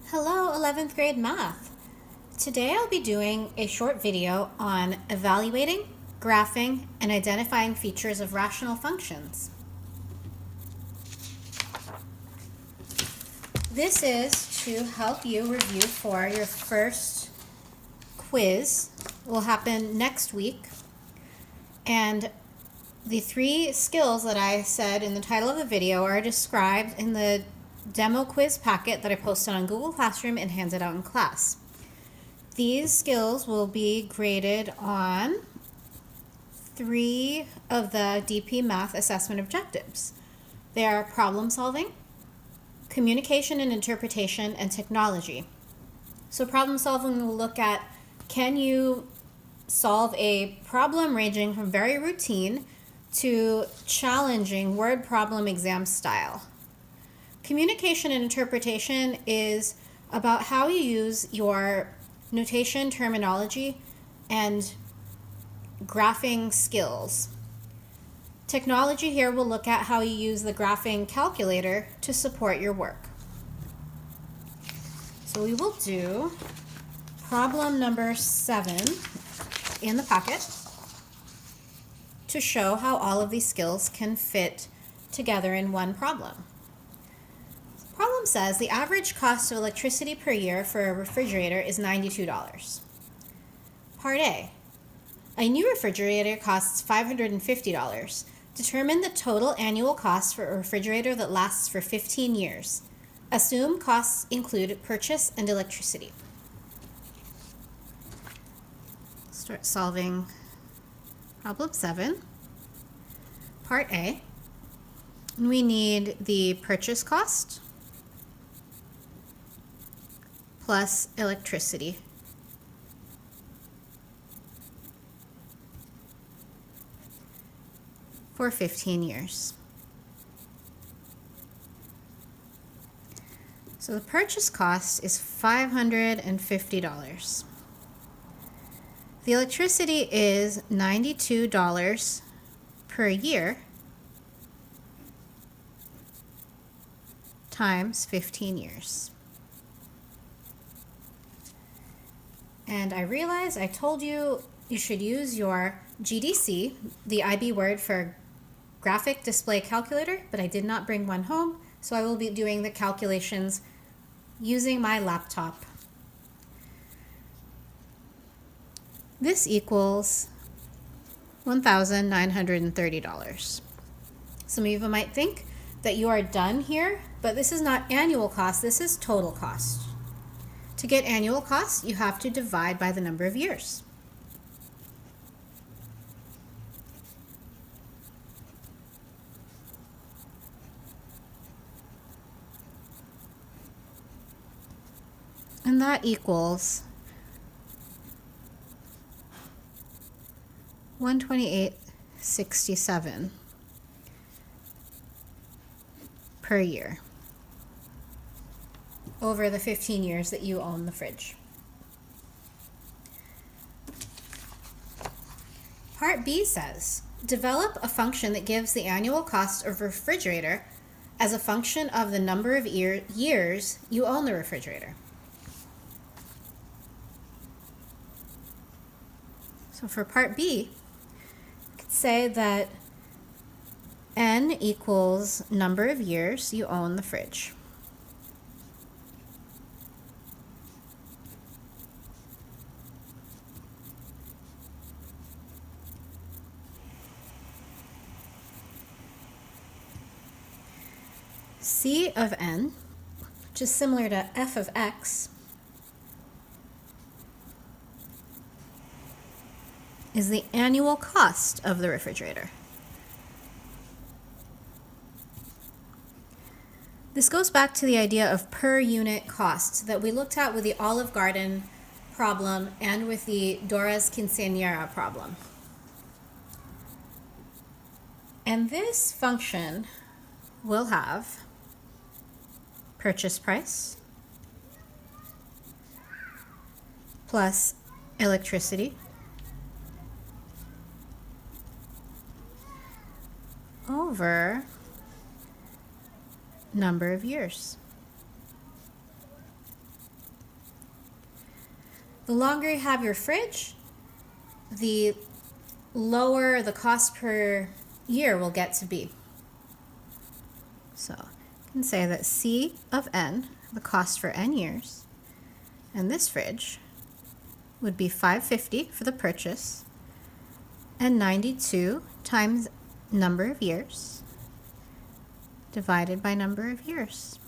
Hello, 11th grade math. Today I'll be doing a short video on evaluating, graphing, and identifying features of rational functions. This is to help you review for your first quiz. It will happen next week. And the three skills that I said in the title of the video are described in the demo quiz packet that I posted on Google Classroom and handed out in class. These skills will be graded on 3 of the DP Math assessment objectives. They are problem solving, communication and interpretation, and technology. So problem solving will look at, can you solve a problem ranging from very routine to challenging word problem exam style. Communication and interpretation is about how you use your notation, terminology, and graphing skills. Technology here will look at how you use the graphing calculator to support your work. So we will do problem number 7 in the packet to show how all of these skills can fit together in one problem. Problem says the average cost of electricity per year for a refrigerator is $92. Part A. A new refrigerator costs $550. Determine the total annual cost for a refrigerator that lasts for 15 years. Assume costs include purchase and electricity. Start solving problem 7. Part A. We need the purchase cost plus electricity. For 15 years. So the purchase cost is $550. The electricity is $92 per year times 15 years. And I realize I told you you should use your GDC, the IB word for graphic display calculator, but I did not bring one home, so I will be doing the calculations using my laptop. This equals $1,930. Some of you might think that you are done here, but this is not annual cost, this is total cost. To get annual cost, you have to divide by the number of years. And that equals 128.67 per year over the 15 years that you own the fridge. Part B says, develop a function that gives the annual cost of a refrigerator as a function of the number of years you own the refrigerator. So for part B, you could say that n equals number of years you own the fridge. C of n, which is similar to f of x, is the annual cost of the refrigerator. This goes back to the idea of per unit cost that we looked at with the Olive Garden problem and with the Dora's Quinceañera problem. And this function will have purchase price plus electricity over number of years. The longer you have your fridge, the lower the cost per year will get to be. So you can say that C of n, the cost for n years, and this fridge would be $550 for the purchase and 92 times number of years divided by number of years.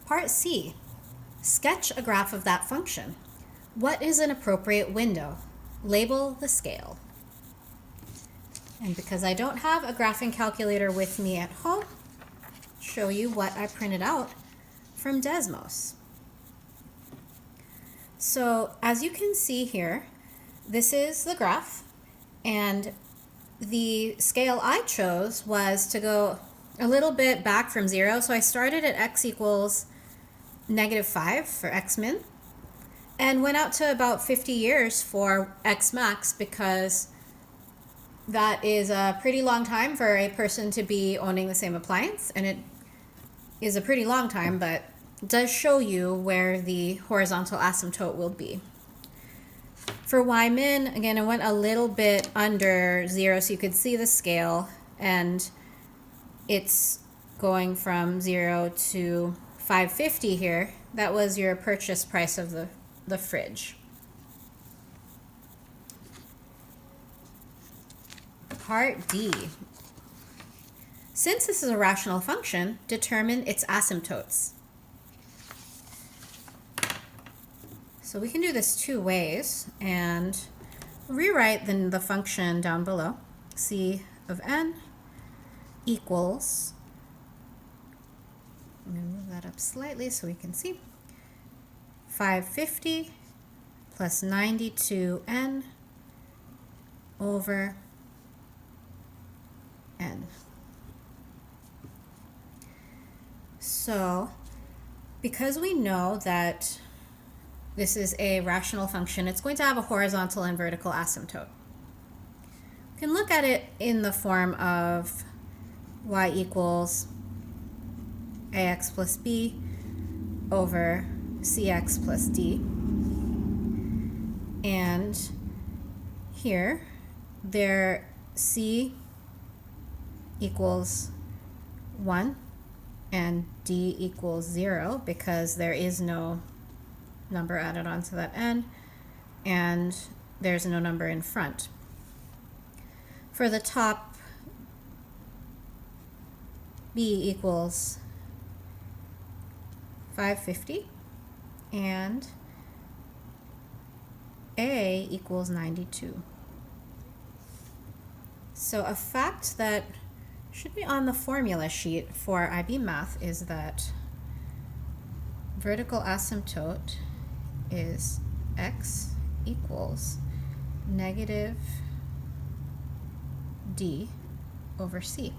Part C, sketch a graph of that function. What is an appropriate window? Label the scale. And because I don't have a graphing calculator with me at home, I'll show you what I printed out from Desmos. So as you can see here, this is the graph, and the scale I chose was to go a little bit back from 0. So I started at x equals -5 for x min, and went out to about 50 years for x max, because that is a pretty long time for a person to be owning the same appliance, and it is a pretty long time, but it does show you where the horizontal asymptote will be. For y min, again, it went a little bit under 0, so you could see the scale, and it's going from 0 to $550 here. That was your purchase price of the fridge. Part D. Since this is a rational function, determine its asymptotes. So we can do this two ways and rewrite the function down below. C of n equals, I'm going to move that up slightly so we can see, 550 plus 92n over n. So because we know that this is a rational function, it's going to have a horizontal and vertical asymptote. We can look at it in the form of y equals ax plus b over cx plus d. And here, their c equals 1 and d equals 0 because there is no number added onto that n, and there's no number in front. For the top, b equals 550 and a equals 92. So a fact that should be on the formula sheet for IB Math is that vertical asymptote is x equals negative d over c.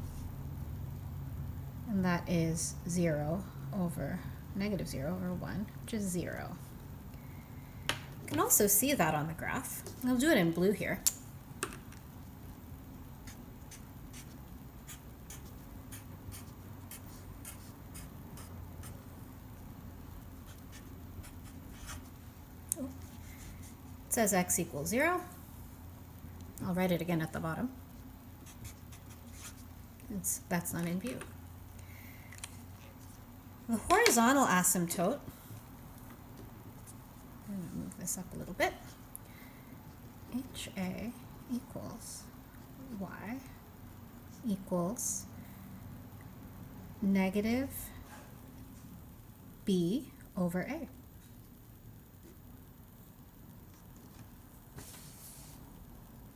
And that is 0 over negative 0 over 1, which is 0. You can also see that on the graph. I'll do it in blue here. It says x equals 0. I'll write it again at the bottom. That's not in view. The horizontal asymptote, I'm going to move this up a little bit, HA equals y equals negative b over a.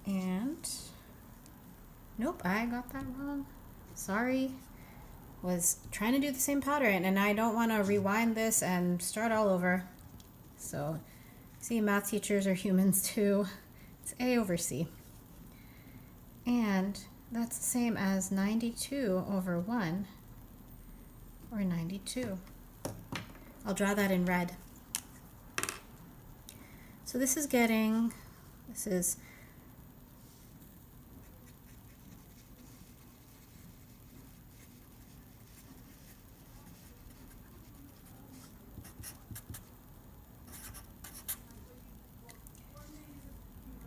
And nope, I got that wrong. Sorry. Was trying to do the same pattern, and I don't want to rewind this and start all over. So, see, math teachers are humans too. It's A over C. And that's the same as 92 over 1, or 92. I'll draw that in red. So this is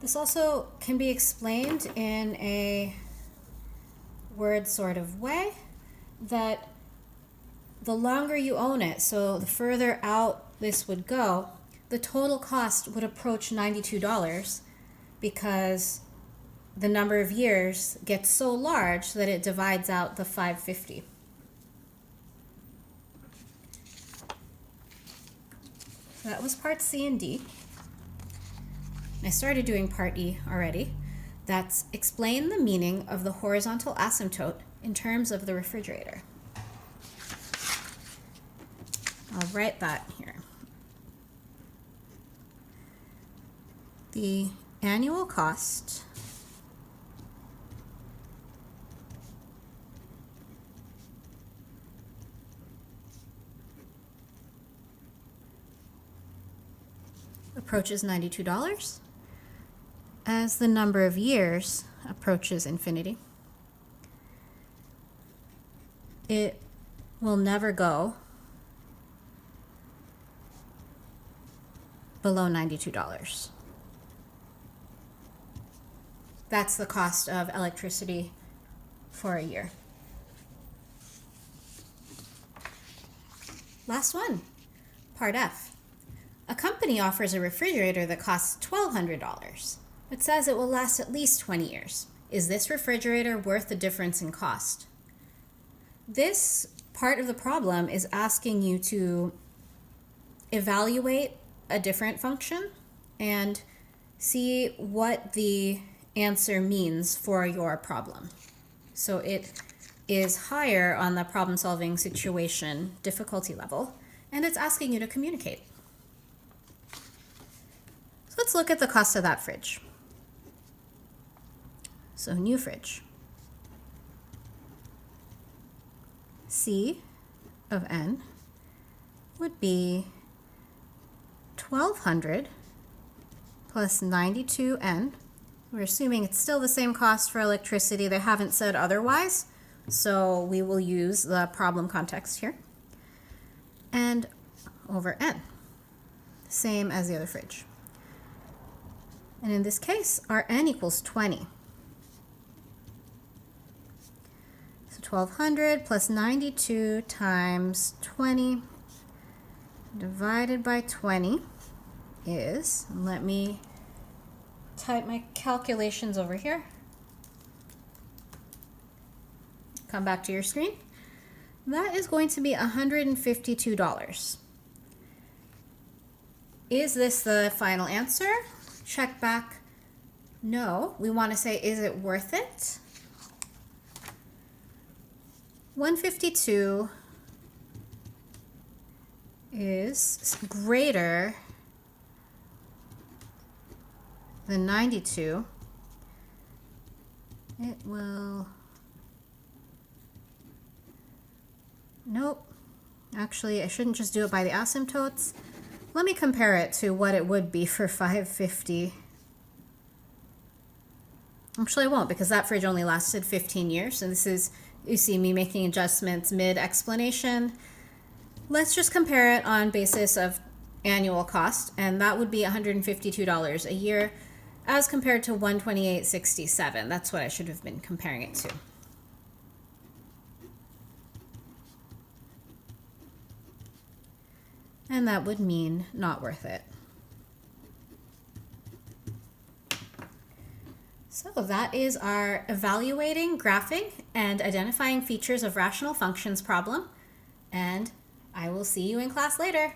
This also can be explained in a word sort of way, that the longer you own it, so the further out this would go, the total cost would approach $92 because the number of years gets so large that it divides out the $550. So that was part C and D. I started doing part E already. That's explain the meaning of the horizontal asymptote in terms of the refrigerator. I'll write that here. The annual cost approaches $92 as the number of years approaches infinity. It will never go below $92. That's the cost of electricity for a year. Last one, part F. A company offers a refrigerator that costs $1,200. It says it will last at least 20 years. Is this refrigerator worth the difference in cost? This part of the problem is asking you to evaluate a different function and see what the answer means for your problem. So it is higher on the problem-solving situation difficulty level, and it's asking you to communicate. So let's look at the cost of that fridge. So new fridge. C of n would be 1,200 plus 92n. We're assuming it's still the same cost for electricity. They haven't said otherwise, so we will use the problem context here. And over n, same as the other fridge. And in this case, our n equals 20. So 1,200 plus 92 times 20 divided by 20 is, let me type my calculations over here. Come back to your screen. That is going to be $152. Is this the final answer? Check back. No. We want to say, is it worth it? 152 is greater than 92. It will, nope. Actually, I shouldn't just do it by the asymptotes. Let me compare it to what it would be for 550. Actually, I won't, because that fridge only lasted 15 years. And this is, you see me making adjustments mid-explanation. Let's just compare it on basis of annual cost, and that would be $152 a year as compared to $128.67. That's what I should have been comparing it to. And that would mean not worth it. So that is our evaluating, graphing, and identifying features of rational functions problem. And I will see you in class later.